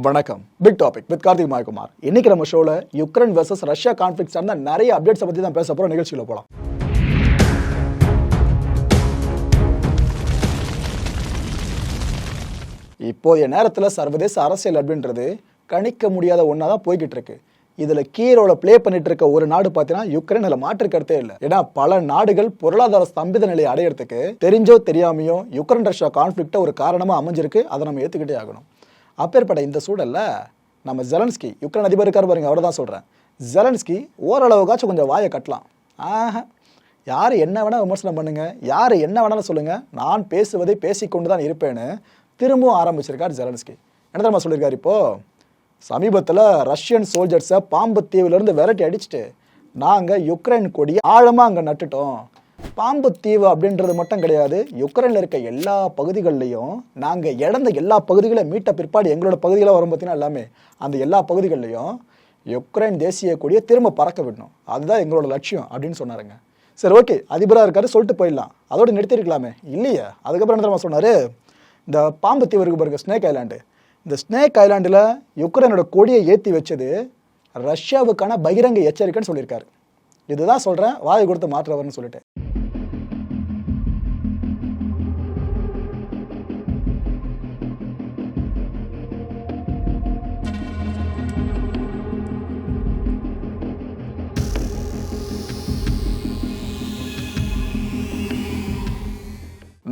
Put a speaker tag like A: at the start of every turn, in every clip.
A: வணக்கம். Big topic with Karthik Mayakumar. இன்னைக்கு நம்ம ஷோல யுக்ரைன் வெர்சஸ் ரஷ்யா கான்ஃபிளிக்ட் சார்ந்த நிறைய அப்டேட்ஸ் பத்தி தான் பேச போறோம். நிகழ்ச்சியில போலாம். இப்போதைய நேரத்தில் சர்வதேச அரசியல் அப்படின்றது கணிக்க முடியாத ஒன்றா தான் போய்கிட்டு இருக்கு. இதுல கீ ரோலை பிளே பண்ணிட்டு இருக்க ஒரு நாடு பார்த்தீங்கன்னா யுக்ரைன். அதில் மாற்று கருத்தே இல்லை. ஏன்னா பல நாடுகள் பொருளாதார ஸ்தம்பித நிலையை அடையிறதுக்கு தெரிஞ்சோ தெரியாமையோ யுக்ரைன் ரஷ்யா கான்ஃபிளிக்ட ஒரு காரணமா அமைஞ்சிருக்கு. அதை நம்ம ஏற்றுக்கிட்டே ஆகணும். அப்பேற்பட்ட இந்த சூழல்ல நம்ம ஜெலன்ஸ்கி, யுக்ரைன் அதிபர் இருக்கார் பாருங்க, அவரை தான் சொல்கிறேன். ஜெலன்ஸ்கி ஓரளவுக்காச்சும் கொஞ்சம் வாயை கட்டலாம். யார் என்ன வேணால் விமர்சனம் பண்ணுங்க, யார் என்ன வேணாலும் சொல்லுங்க, நான் பேசுவதை பேசிக்கொண்டு தான் இருப்பேன்னு திரும்பவும் ஆரம்பிச்சிருக்கார் ஜெலன்ஸ்கி. என்ன தெரியுமா சொல்லியிருக்காரு? இப்போது சமீபத்தில் ரஷ்யன் சோல்ஜர்ஸை பாம்பு தீவுலேருந்து விரட்டி அடிச்சுட்டு நாங்கள் யுக்ரைன் கொடியை ஆழமாக அங்கே நட்டுட்டோம். பாம்பு தீவு அப்படின்றது மட்டும் கிடையாது, யுக்ரைனில் இருக்க எல்லா பகுதிகள்லையும் நாங்கள் இழந்த எல்லா பகுதிகளையும் மீட்ட பிற்பாடு எங்களோட பகுதிகளாக வரும் பார்த்தீங்கன்னா எல்லாமே அந்த எல்லா பகுதிகள்லையும் யுக்ரைன் தேசிய கொடியை திரும்ப பறக்க விடணும், அதுதான் எங்களோட லட்சியம் அப்படின்னு சொன்னாருங்க. சரி, ஓகே, அதிபராக இருக்காரு, சொல்லிட்டு போயிடலாம், அதோடு நிறுத்திருக்கலாமே. இல்லையா? அதுக்கப்புறம் என்ன சொன்னார்? இந்த பாம்பு தீவு இருக்கு பாருங்க, ஸ்னேக் ஐலாண்டு. இந்த ஸ்னேக் ஐலாண்டில் யுக்ரைனோட கொடியை ஏற்றி வச்சது ரஷ்யாவுக்கான பகிரங்க எச்சரிக்கைன்னு சொல்லியிருக்காரு. இதுதான் சொல்கிறேன், வாயை கொடுத்து மாற்றுறவர்னு சொல்லிட்டு.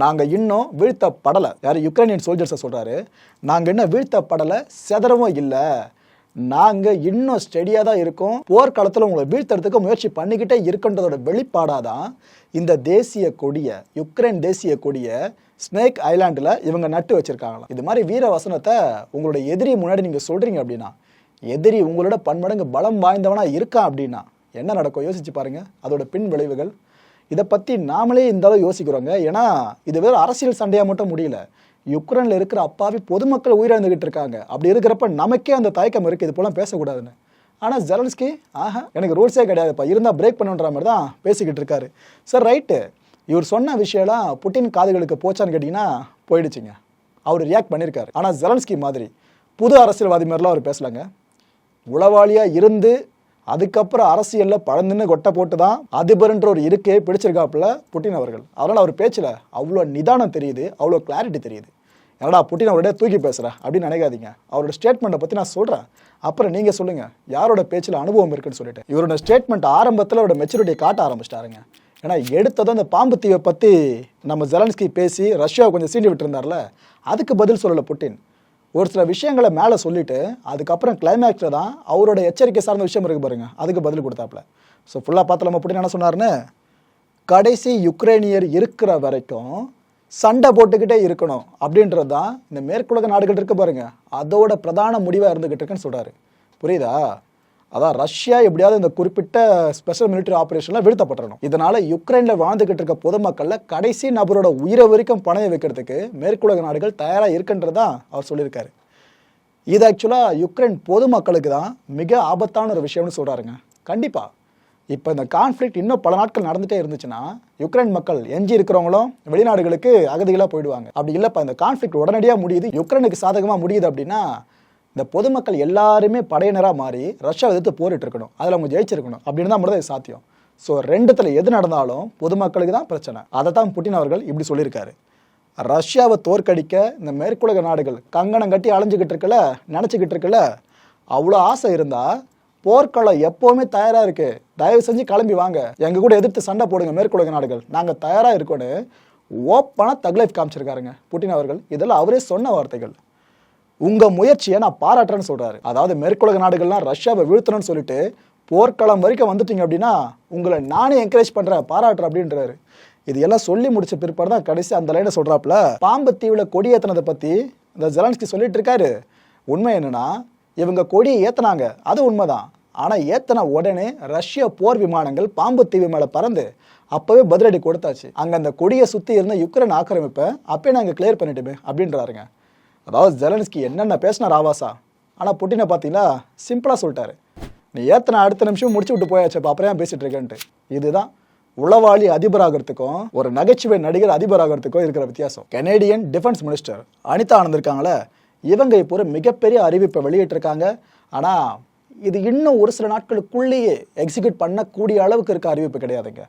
A: நாங்கள் இன்னும் வீழ்த்தப்படலை. யார்? யுக்ரைனியன் சோல்ஜர்ஸை சொல்கிறாரு. நாங்கள் இன்னும் வீழ்த்தப்படலை, செதறவும் இல்லை, நாங்கள் இன்னும் ஸ்டெடியாக தான் இருக்கோம், போர்க்காலத்தில் உங்களை வீழ்த்துறதுக்கு முயற்சி பண்ணிக்கிட்டே இருக்குன்றதோட வெளிப்பாடாக தான் இந்த தேசிய கொடியை, யுக்ரைன் தேசிய கொடியை ஸ்னேக் ஐலாண்டில் இவங்க நட்டு வச்சுருக்காங்களாம். இது மாதிரி வீர வசனத்தை உங்களோட எதிரி முன்னாடி நீங்கள் சொல்கிறீங்க அப்படின்னா, எதிரி உங்களோட பன்மடங்கு பலம் வாய்ந்தவனாக இருக்கான் அப்படின்னா என்ன நடக்கும் யோசிச்சு பாருங்கள், அதோட பின் விளைவுகள். இதை பற்றி நாமளே இந்த அளவு யோசிக்கிறோங்க. ஏன்னா இது வேறு அரசியல் சண்டையாக மட்டும் முடியல, யுக்ரைனில் இருக்கிற அப்பாவி பொதுமக்கள் உயிரிழந்துகிட்டு இருக்காங்க. அப்படி இருக்கிறப்ப நமக்கே அந்த தயக்கம் இருக்குது, இது போலாம் பேசக்கூடாதுன்னு. ஆனால் ஜெலன்ஸ்கி எனக்கு ரூல்ஸே கிடையாதுப்பா, இருந்தால் பிரேக் பண்ணுன்ற மாதிரி தான் பேசிக்கிட்டு இருக்காரு. சார், ரைட்டு, இவர் சொன்ன விஷயம்லாம் புட்டின் காதுகளுக்கு போச்சான்னு கேட்டிங்கன்னா போயிடுச்சுங்க. அவர் ரியாக்ட் பண்ணியிருக்காரு. ஆனால் ஜெலன்ஸ்கி மாதிரி புது அரசியல்வாதி மாதிரிலாம் அவர் பேசலாங்க. உளவாளியாக இருந்து அதுக்கப்புறம் அரசியலில் பழந்துன்னு கொட்டை போட்டு தான் அதிபர்ன்ற ஒரு இருக்கே பிடிச்சிருக்காப்புல புட்டின் அவர்கள். அதனால் அவர் பேச்சில் அவ்வளோ நிதானம் தெரியுது, அவ்வளோ கிளாரிட்டி தெரியுது. என்னடா புட்டின் அவருடைய தூக்கி பேசுகிறேன் அப்படின்னு நினைக்காதீங்க. அவரோட ஸ்டேட்மெண்ட்டை பற்றி நான் சொல்கிறேன், அப்புறம் நீங்கள் சொல்லுங்கள் யாரோட பேச்சில் அனுபவம் இருக்குன்னு சொல்லிட்டு. இவரோட ஸ்டேட்மெண்ட் ஆரம்பத்தில் அவரோட மெச்சூரிட்டியை காட்ட ஆரம்பிச்சிட்டாருங்க. ஏன்னா எடுத்ததும் அந்த பாம்பு தீவை பற்றி நம்ம ஜெலன்ஸ்கி பேசி ரஷ்யாவை கொஞ்சம் சீண்டி விட்டுருந்தார்ல, அதுக்கு பதில் சொல்லலை புட்டின். ஒரு சில விஷயங்களை மேலே சொல்லிவிட்டு அதுக்கப்புறம் கிளைமேக்ஸில் தான் அவரோட எச்சரிக்கை சார்ந்த விஷயம் இருக்குது பாருங்க, அதுக்கு பதில் கொடுத்தாப்புல. ஸோ ஃபுல்லாக பார்த்தலாமா புட்டின் என்ன சொன்னார்னு? கடைசி யுக்ரைனியர் இருக்கிற வரைக்கும் சண்டை போட்டுக்கிட்டே இருக்கணும் அப்படின்றது தான் இந்த மேற்குலக நாடுகள் இருக்கு பாருங்க, அதோட பிரதான முடிவாக இருந்துகிட்டு இருக்குன்னு சொல்கிறாரு. புரியுதா? அதான் ரஷ்யா எப்படியாவது இந்த குறிப்பிட்ட ஸ்பெஷல் மிலிட்டரி ஆப்ரேஷனில் வீழ்த்தப்பட்டுறணும். இதனால் யுக்ரைனில் வாழ்ந்துக்கிட்டு இருக்க பொதுமக்களில் கடைசி நபரோட உயிரை வரைக்கும் பணைய வைக்கிறதுக்கு மேற்குலக நாடுகள் தயாராக இருக்குன்றது தான் அவர் சொல்லியிருக்காரு. இது ஆக்சுவலாக யுக்ரைன் பொதுமக்களுக்கு தான் மிக ஆபத்தான ஒரு விஷயம்னு சொல்கிறாருங்க. கண்டிப்பாக இப்போ இந்த கான்ஃப்ளிக்ட் இன்னும் பல நாட்கள் நடந்துகிட்டே இருந்துச்சுன்னா யுக்ரைன் மக்கள் எஞ்சி இருக்கிறவங்களும் வெளிநாடுகளுக்கு அகதிகளாக போயிடுவாங்க. அப்படி இல்லைப்பா, இந்த கான்ஃப்ளிக்ட் உடனடியாக முடியுது, யுக்ரைனுக்கு சாதகமாக முடியுது அப்படின்னா இந்த பொதுமக்கள் எல்லாருமே படையினராக மாறி ரஷ்யா எதிர்த்து போரிட்டு இருக்கணும், அதில் அவங்க ஜெயிச்சிருக்கணும். அப்படின்னு தான் மட்டும் சாத்தியம். ஸோ ரெண்டுத்தில் எது நடந்தாலும் பொதுமக்களுக்கு தான் பிரச்சனை. அதை தான் புட்டின் அவர்கள் இப்படி சொல்லியிருக்காரு. ரஷ்யாவை தோற்கடிக்க இந்த மேற்குலக நாடுகள் கங்கணம் கட்டி அலைஞ்சிக்கிட்டு இருக்கல, நினச்சிக்கிட்டு இருக்கல, அவ்வளோ ஆசை இருந்தால் போர்க்களம் எப்போவுமே தயாராக இருக்குது, தயவு செஞ்சு கிளம்பி வாங்க, எங்கள் கூட எதிர்த்து சண்டை போடுங்க மேற்குலக நாடுகள், நாங்கள் தயாராக இருக்கோன்னு ஓப்பனாக தக்லைஃப் காமிச்சிருக்காருங்க புட்டின் அவர்கள். இதெல்லாம் அவரே சொன்ன வார்த்தைகள். உங்கள் முயற்சியை நான் பாராட்டுறேன்னு சொல்கிறாரு. அதாவது மேற்குலக நாடுகள்லாம் ரஷ்யாவை வீழ்த்தணும்னு சொல்லிட்டு போர்க்களம் வரைக்கும் வந்துட்டீங்க அப்படின்னா உங்களை நானே என்கரேஜ் பண்ணுறேன், பாராட்டுறேன் அப்படின்றாரு. இது எல்லாம் சொல்லி முடிச்ச பிற்பாடு தான் கடைசி அந்த லைனை சொல்கிறாப்புல. பாம்பு தீவில் கொடி ஏற்றினதை பற்றி இந்த ஜெலன்ஸ்கி சொல்லிட்டு இருக்காரு. உண்மை என்னன்னா, இவங்க கொடியை ஏற்றினாங்க, அது உண்மைதான். ஆனால் ஏற்றின உடனே ரஷ்ய போர் விமானங்கள் பாம்பு தீவு மேலே பறந்து அப்போவே பதிலடி கொடுத்தாச்சு. அங்கே அந்த கொடியை சுற்றி இருந்த யுக்ரைன் ஆக்கிரமிப்பை அப்பயே நாங்கள் கிளியர் பண்ணிட்டுமே அப்படின்றாருங்க. அதாவது ஜெலன்ஸ்கி என்னென்ன பேசினார் ஆவாசா. ஆனால் புட்டினை பார்த்தீங்களா, சிம்பிளாக சொல்லிட்டாரு, நீ ஏத்தனை அடுத்த நிமிஷம் முடிச்சு விட்டு போயாச்சு, இப்போ அப்புறம் பேசிட்டு இருக்கேன்ட்டு. இதுதான் உளவாளி அதிபராகிறதுக்கும் ஒரு நகைச்சுவை நடிகர் அதிபராகிறதுக்கும் இருக்கிற வித்தியாசம். Canadian defence minister Anita Anand இருக்காங்களே, இவங்க இப்போ ஒரு மிகப்பெரிய அறிவிப்பை வெளியிட்டிருக்காங்க. ஆனால் இது இன்னும் ஒரு சில நாட்களுக்குள்ளேயே எக்ஸிக்யூட் பண்ணக்கூடிய அளவுக்கு இருக்க அறிவிப்பு கிடையாதுங்க.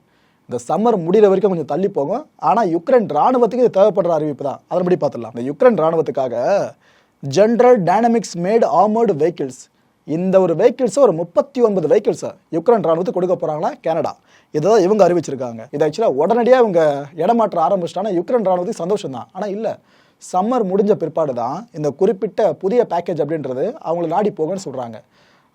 A: இந்த சம்மர் முடிகிற வரைக்கும் கொஞ்சம் தள்ளி போகும். ஆனால் யுக்ரைன் ராணுவத்துக்கு இது தேவைப்படுற அறிவிப்பு தான். அதன்படி பார்த்துடலாம். இந்த யுக்ரைன் ராணுவத்துக்காக General Dynamics made armoured vehicles, இந்த ஒரு வெஹிக்கிள்ஸை ஒரு 39 வெஹிக்கிள்ஸை யுக்ரைன் ராணுவத்துக்கு கொடுக்க போகிறாங்களா கனடா. இதை இவங்க அறிவிச்சிருக்காங்க. இது ஆக்சுவலாக உடனடியாக இவங்க இடமாற்ற ஆரம்பிச்சிட்டாங்கன்னா யுக்ரைன் ராணுவத்துக்கு சந்தோஷம் தான். ஆனால் இல்லை, சம்மர் முடிஞ்ச பிற்பாடு தான் இந்த குறிப்பிட்ட புதிய பேக்கேஜ் அப்படின்றது அவங்களை நாடி போகணும்னு சொல்கிறாங்க.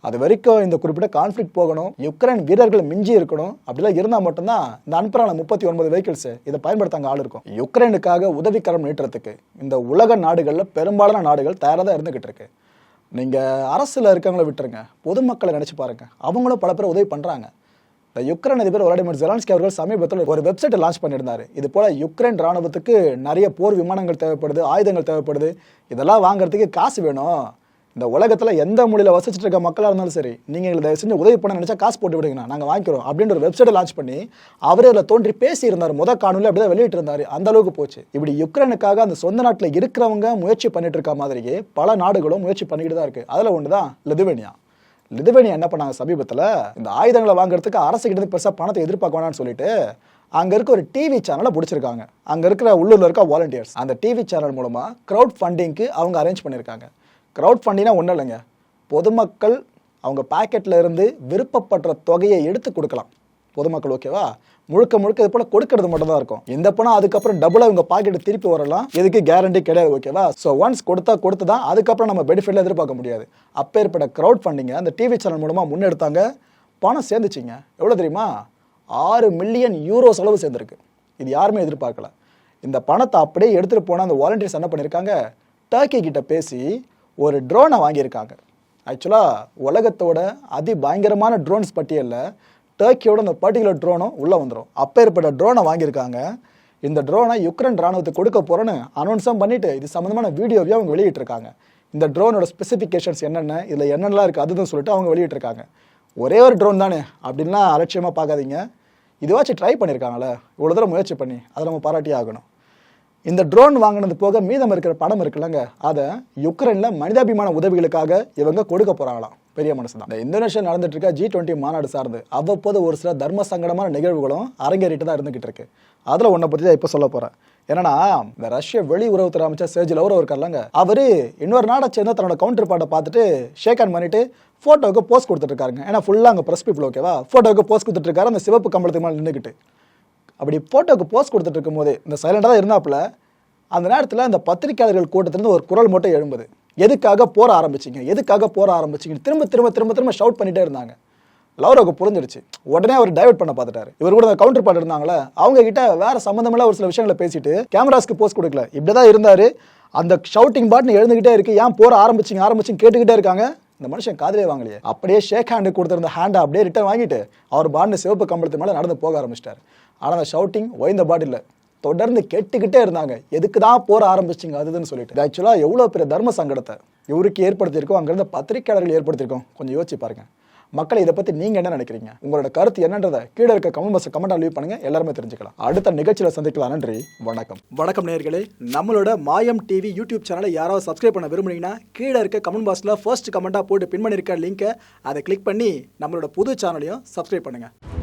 A: அது வரைக்கும் இந்த குறிப்பிட்ட கான்ஃப்ளிக்ட் போகணும், யுக்ரைன் வீரர்கள் மிஞ்சி இருக்கணும். அப்படிலாம் இருந்தால் மட்டும்தான் இந்த அனுப்புறான 39 வெஹிக்கிள்ஸ் இதை பயன்படுத்த அங்கே ஆள் இருக்கும். யுக்ரைனுக்காக உதவிக்கரம் நீட்டுறதுக்கு இந்த உலக நாடுகளில் பெரும்பாலான நாடுகள் தயாராக தான் இருந்துகிட்டு இருக்கு. நீங்கள் அரசில் இருக்கவங்கள விட்டுருங்க, பொதுமக்களை நினச்சி பாருங்க, அவங்களும் பல பேர் உதவி பண்ணுறாங்க. இந்த யுக்ரைன் அதிபர் விளாடிமிர் ஜெலன்ஸ்கி அவர்கள் சமீபத்தில் ஒரு வெப்சைட்டை லான்ச் பண்ணியிருந்தார். இது போல் யுக்ரைன் ராணுவத்துக்கு நிறைய போர் விமானங்கள் தேவைப்படுது, ஆயுதங்கள் தேவைப்படுது, இதெல்லாம் வாங்குறதுக்கு காசு வேணும். இந்த உலகத்தில் எந்த மொழியில் வசிச்சுட்டு இருக்க மக்களாக இருந்தாலும் சரி, நீங்கள் எங்களை தயவு செஞ்சு உதவி பண்ண நினச்சா காசு போட்டு விடுங்கண்ணா, நாங்கள் வாங்கிக்கிறோம் அப்படின்ற ஒரு வெப்சைட்டை லான்ச் பண்ணி அவரே அதில் தோன்றி பேசியிருந்தார். காணொலி அப்படி தான் வெளியிட்டிருந்தார். அந்த அளவுக்கு போச்சு. இப்படி யுக்ரைனுக்காக அந்த சொந்த நாட்டில் இருக்கிறவங்க முயற்சி பண்ணிட்டு இருக்க மாதிரியே பல நாடுகளும் முயற்சி பண்ணிக்கிட்டு தான் இருக்குது. அதில் ஒன்று தான் லிதுவேனியா. லிதுவேனியா என்ன பண்ணாங்க, சமீபத்தில் இந்த ஆயுதங்களை வாங்குறதுக்கு அரசுக்கிட்ட பெருசாக பணத்தை எதிர்பார்க்க வேணாம்னு சொல்லிட்டு அங்கே இருக்க ஒரு டிவி சேனலை பிடிச்சிருக்காங்க. அங்கே இருக்கிற உள்ளூரில் இருக்க வாலண்டியர்ஸ் அந்த டிவி சேனல் மூலமாக க்ரௌட் ஃபண்டிங்க்கு அவங்க அரேஞ்ச் பண்ணியிருக்காங்க. க்ரௌட் ஃபண்டிங்னா ஒன்றும் இல்லைங்க, பொதுமக்கள் அவங்க பாக்கெட்டில் இருந்து விருப்பப்படுற தொகையை எடுத்து கொடுக்கலாம். பொதுமக்கள் ஓகேவா, முழுக்க முழுக்க இது போல கொடுக்கறது மட்டும் தான் இருக்கும். இந்த பணம் அதுக்கப்புறம் டபுளாக இவங்க பாக்கெட்டு திருப்பி வரலாம், எதுக்கு கேரண்டி கிடையாது. ஓகேவா, ஸோ ஒன்ஸ் கொடுத்து தான் அதுக்கப்புறம் நம்ம பெனிஃபிட்ல எதிர்பார்க்க முடியாது. அப்பேற்பட்ட க்ரௌட் ஃபண்டிங்கை அந்த டிவி சேனல் மூலமாக முன்னெடுத்தாங்க. பணம் சேர்ந்துச்சிங்க. எவ்வளோ தெரியுமா, 6 மில்லியன் யூரோ செலவு சேர்ந்துருக்கு. இது யாருமே எதிர்பார்க்கல. இந்த பணத்தை அப்படியே எடுத்துகிட்டு போனால் அந்த வாலண்டியர்ஸ் என்ன பண்ணியிருக்காங்க, டர்க்கி கிட்ட பேசி ஒரு ட்ரோனை வாங்கியிருக்காங்க. ஆக்சுவலாக உலகத்தோட பயங்கரமான ட்ரோன்ஸ் பட்டியலில் டர்க்கியோட அந்த பர்டிகுலர் ட்ரோனும் உள்ளே வந்துடும். அப்பேற்பட்ட ட்ரோனை வாங்கியிருக்காங்க. இந்த ட்ரோனை யுக்ரைன் ராணுவத்துக்கு கொடுக்க போகிறோன்னு அனௌன்ஸும் பண்ணிவிட்டு இது சம்மந்தமான வீடியோவையும் அவங்க வெளியிட்டிருக்காங்க. இந்த ட்ரோனோட ஸ்பெசிஃபிகேஷன்ஸ் என்னென்ன, இதில் என்னென்னலாம் இருக்குது அதுதான் சொல்லிட்டு அவங்க வெளியிட்டிருக்காங்க. ஒரே ஒரு ட்ரோன் தானே அப்படின்லாம் அலட்சியமாக பார்க்காதீங்க. இதுவாச்சும் ட்ரை பண்ணியிருக்காங்களே, இவ்வளோ தூரம் முயற்சி பண்ணி, அதை நம்ம பாராட்டியே ஆகணும். இந்த ட்ரோன் வாங்கினது போக மீதம் இருக்கிற பணம் இருக்குல்லங்க, அதை யுக்ரைனில் மனிதாபிமான உதவிகளுக்காக இவங்க கொடுக்க போகிறாங்களாம். பெரிய மனசு தான். இந்த இந்தோனேஷியா நடந்துட்டு இருக்க G20 மாநாடு சார்ந்து அவ்வப்போது ஒரு சில தர்ம சங்கடமான நிகழ்வுகளும் அரங்கேறிட்டு தான் இருந்துகிட்டு இருக்கு. அதில் ஒன்றை பற்றி தான் இப்போ சொல்ல போகிறேன். ஏன்னா இந்த ரஷ்ய வெளியுறவுத்துறை அமைச்சர் செர்ஜி லவ்ரோவ் இருக்கார்லங்க, அவர் இன்னொரு நாடை சேர்ந்து தன்னோட கவுண்டர் பார்ட்டை பார்த்துட்டு ஷேக் ஹேண்ட் பண்ணிட்டு ஃபோட்டோவுக்கு போஸ்ட் கொடுத்துட்டு இருக்காருங்க. ஏன்னா ஃபுல்லாக அங்கே ப்ரெஸ் பீப்புள் ஓகேவா, ஃபோட்டோவுக்கு போஸ்ட் கொடுத்துட்டு இருக்காரு அந்த சிவப்பு கம்பளத்துக்கு மேலே நின்றுக்கிட்டு. அப்படி ஃபோட்டோவுக்கு போஸ்ட் கொடுத்துட்டு இருக்கும் போது இந்த சைலண்டாக தான் இருந்தாப்புல. அந்த நேரத்தில் அந்த பத்திரிகையாளர்கள் கூட்டத்திலிருந்து ஒரு குரல் மட்டும் எழும்புது, எதுக்காக போற ஆரம்பிச்சிங்க திரும்ப திரும்ப திரும்ப திரும்ப ஷவுட் பண்ணிட்டே இருந்தாங்க. லவ்ரோவுக்கு புரிஞ்சிருச்சு. உடனே அவர் டைவர்ட் பண்ண பார்த்துட்டாரு. இவர் கூட கவுண்டர் பார்ட் இருந்தாங்களே, அவங்க கிட்ட வேற சம்பந்தமில்ல ஒரு சில விஷயங்களை பேசிட்டு கேமராஸ்க்கு போஸ்ட் கொடுக்கல, இப்படிதான் இருந்தாரு. அந்த ஷவுட்டிங் பாட்னு எழுந்துகிட்டே இருக்கு, ஏன் போற ஆரம்பிச்சிங்க கேட்டுக்கிட்டே இருக்காங்க. இந்த மனுஷன் காதலே வாங்கலையே. அப்படியே ஷேக் ஹேண்டு கொடுத்திருந்த ஹேண்டை அப்படியே ரிட்டர்ன் வாங்கிட்டு அவர் பாட்னு சிவப்பு கம்பளத்து மேலே நடந்து போக ஆரம்பிச்சிட்டாரு. ஆனால் அந்த ஷவுட்டிங் ஓய்ந்த பாட் இல்லை, தொடர்ந்து கேட்டுக்கிட்டே இருந்தாங்க, எதுக்கு தான் போற ஆரம்பிச்சிங்க அதுன்னு சொல்லிட்டு. ஆக்சுவலாக எவ்வளோ பெரிய தர்ம சங்கடத்தை இவருக்கு ஏற்படுத்தியிருக்கோம், அங்கிருந்த பத்திரிகையாளர்கள் ஏற்படுத்தியிருக்கோம். கொஞ்சம் யோசிச்சு பாருங்க. மக்களை இதை பற்றி நீங்கள் என்ன நினைக்கிறீங்க, உங்களோட கருத்து என்னன்றதை கீழே இருக்க கமெண்ட் பாக்ஸை கமெண்டாக லீவ் பண்ணுங்க, எல்லாருமே தெரிஞ்சுக்கலாம். அடுத்த நிகழ்ச்சியில் சந்திக்கலாம். நன்றி, வணக்கம். வணக்கம் நேயர்களே, நம்மளோட மாயம் டிவி யூடியூப் சேனலை யாராவது சப்ஸ்கிரைப் பண்ண விரும்புனீங்கன்னா கீழே இருக்க கமெண்ட் பாக்ஸில் ஃபர்ஸ்ட் கமெண்ட்டாக போட்டு பின் பண்ணியிருக்க லிங்கை அதை கிளிக் பண்ணி நம்மளோட புது சேனலையும் சப்ஸ்கிரைப் பண்ணுங்கள்.